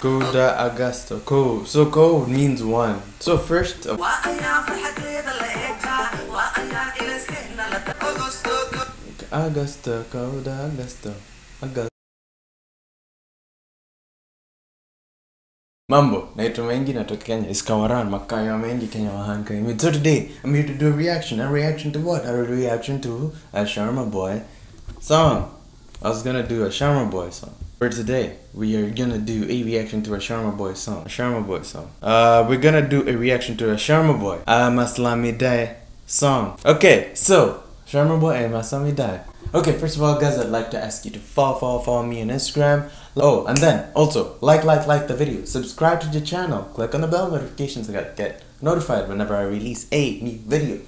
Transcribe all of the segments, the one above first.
Koda Agosto. Ko. So ko means one. So first. Agosto, Koda Agosto. Agosto. Mambo, naitwa MAINGI natoka Kenya. Iskawaran, makaya MAINGI Kenya wahanka. So today, I'm here to do a reaction. A reaction to what? A reaction to a Sharma Boy song. I was gonna do a Sharma Boy song. For today, we are gonna do a reaction to a Sharma Boy song. A Sharma Boy song. We're gonna do a reaction to a Sharma Boy, Maslax Mideeye song. Okay, so Sharma Boy and Maslax Mideeye. Okay, first of all, guys, I'd like to ask you to follow me on Instagram. Oh, and then also like the video, subscribe to the channel, click on the bell notifications to get notified whenever I release a new video.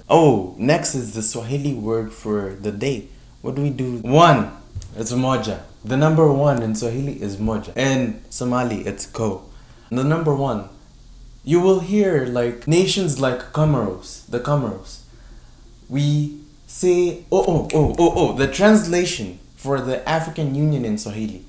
Oh, next is the Swahili word for the day. What do we do? One, it's moja. The number one in Swahili is moja. In Somali, it's ko. And the number one, you will hear like nations like Comoros, the Comoros. We say, the translation for the African Union in Swahili,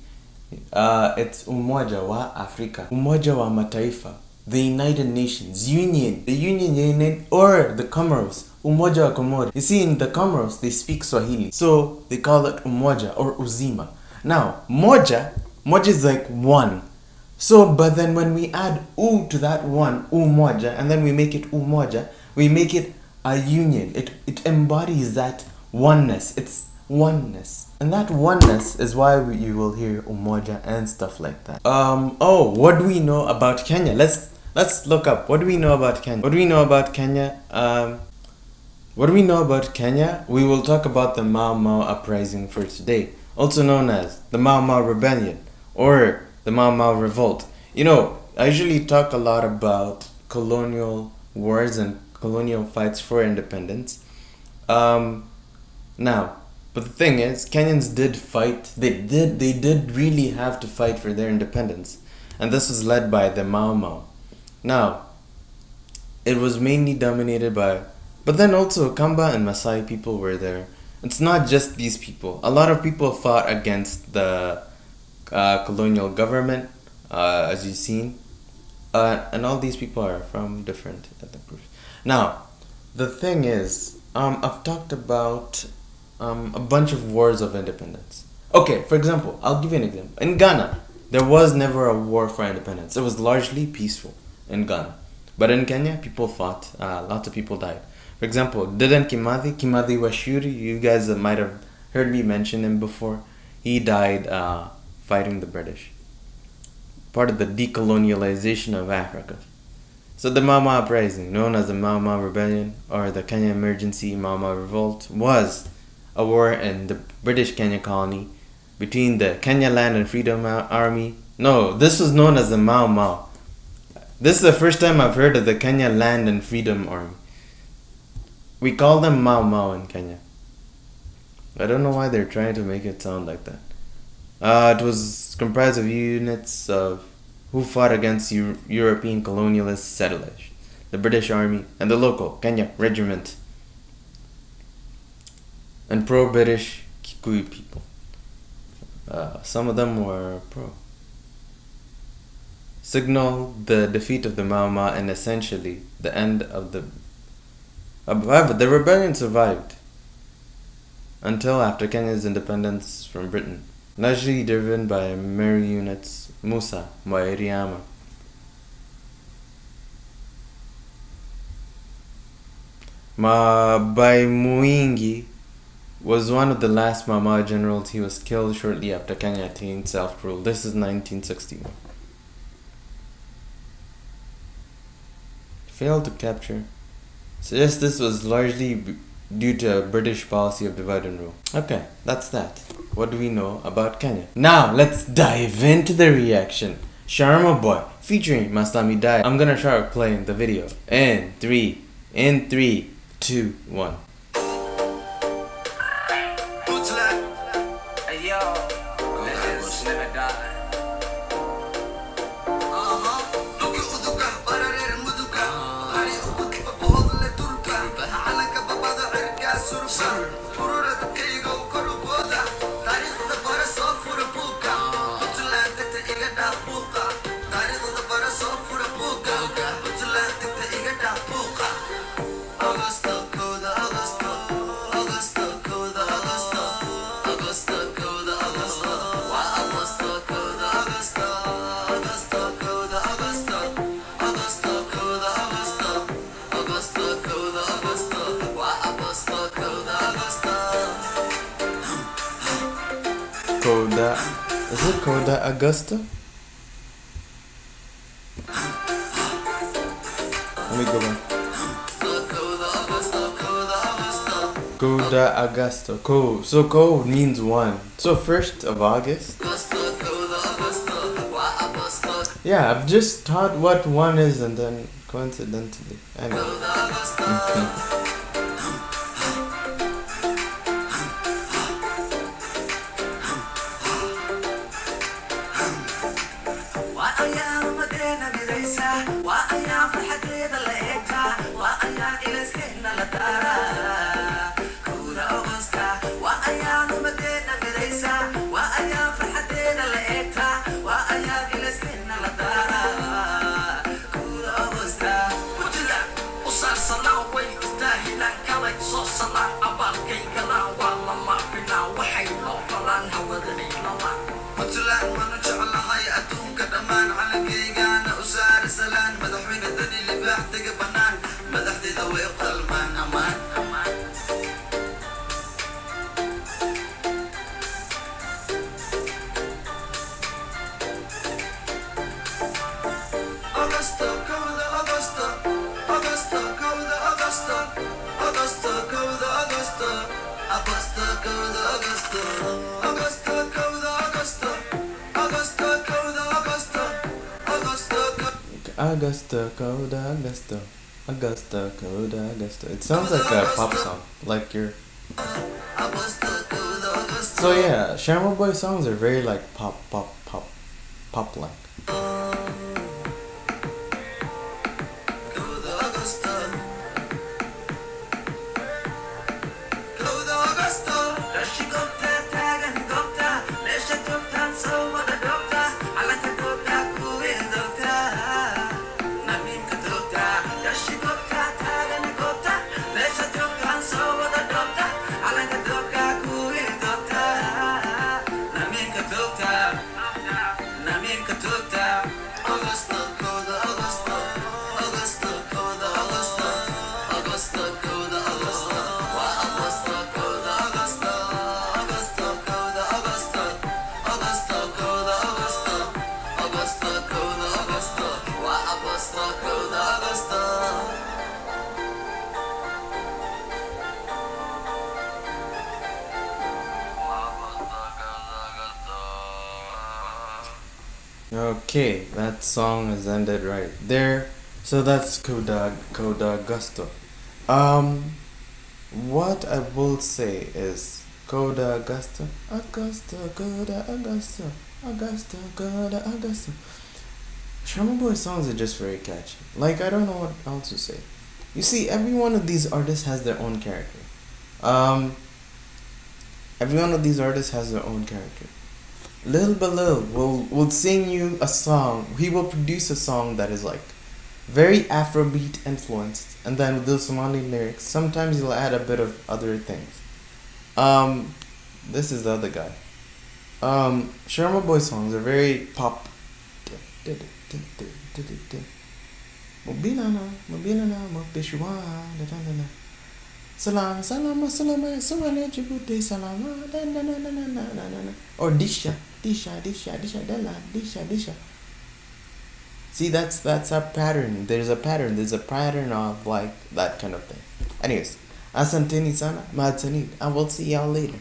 it's Umoja wa Afrika, Umoja wa Mataifa, the United Nations, Union, the Union, or the Comoros, Umoja wa Komori. You see, in the Comoros, they speak Swahili, so they call it Umoja or Uzima. Now, moja is like one. So, but then when we add U to that one, Umoja, and then we make it Umoja, we make it a union. It embodies that oneness. It's oneness, and that oneness is why you will hear umoja and stuff like that. What do we know about Kenya? Let's look up. What do we know about Kenya? What do we know about Kenya? What do we know about Kenya? We will talk about the Mau Mau uprising for today, also known as the Mau Mau rebellion or the Mau Mau revolt. You know, I usually talk a lot about colonial wars and colonial fights for independence. Now, but the thing is, Kenyans did fight. They did really have to fight for their independence, and this was led by the Mau Mau. Now, it was mainly dominated by, but then also Kamba and Maasai people were there. It's not just these people. A lot of people fought against the colonial government, as you've seen, and all these people are from different ethnic groups. Now, the thing is, I've talked about a bunch of wars of independence. Okay, for example, I'll give you an example. In Ghana, there was never a war for independence. It was largely peaceful in Ghana. But in Kenya, people fought. Lots of people died. For example, didn't Kimathi Washuri, you guys might have heard me mention him before. He died fighting the British. Part of the decolonialization of Africa. So the Mau Mau uprising, known as the Mau Mau rebellion or the Kenya emergency Mau Mau revolt, was a war in the British Kenya colony between the Kenya Land and Freedom Army. No, this was known as the Mau Mau. This is the first time I've heard of the Kenya Land and Freedom Army. We call them Mau Mau in Kenya. I don't know why they're trying to make it sound like that. It was comprised of units of who fought against European colonialist settlers, the British Army, and the local Kenya regiment, and pro-British Kikuyu people. Some of them were pro. Signaled the defeat of the Mau Mau and essentially the end of the... However, the rebellion survived until after Kenya's independence from Britain, largely driven by merry units Musa Mwairiama. By MAINGI was one of the last Mau Mau generals. He was killed shortly after Kenya attained self-rule. This is 1961. Failed to capture. So yes, this was largely due to a British policy of divide and rule. Okay, that's that. What do we know about Kenya? Now, let's dive into the reaction. Sharma Boy, featuring Maslax Mideeye. I'm gonna start playing the video. In 3, 2, 1. Is it Coda Agosto? Let me go back. Coda Agosto. Co. So co means one. So 1st of August. Yeah, I've just taught what one is and then coincidentally. Anyway. Augusta, Coda, Augusta, Augusta, Coda, Augusta. It sounds like a pop song, like your. So yeah, Sharma Boy songs are very like pop like. Okay, that song has ended right there. So that's Coda Agosto. What I will say is Coda Agosto, Agosto, Coda Agosto, Agosto, Coda Agosto. Sharma Boy songs are just very catchy. Like, I don't know what else to say. You see, every one of these artists has their own character. Every one of these artists has their own character. Lil Balil will sing you a song. He will produce a song that is like very Afrobeat influenced, and then with those Somali lyrics, sometimes he'll add a bit of other things. This is the other guy. Sharma Boy songs are very pop. Salam, salam, salam, salam, Djibouti, salam, or disha, disha. See, that's a pattern. There's a pattern of like that kind of thing. Anyways, asanteni sana, matanid. I will see y'all later.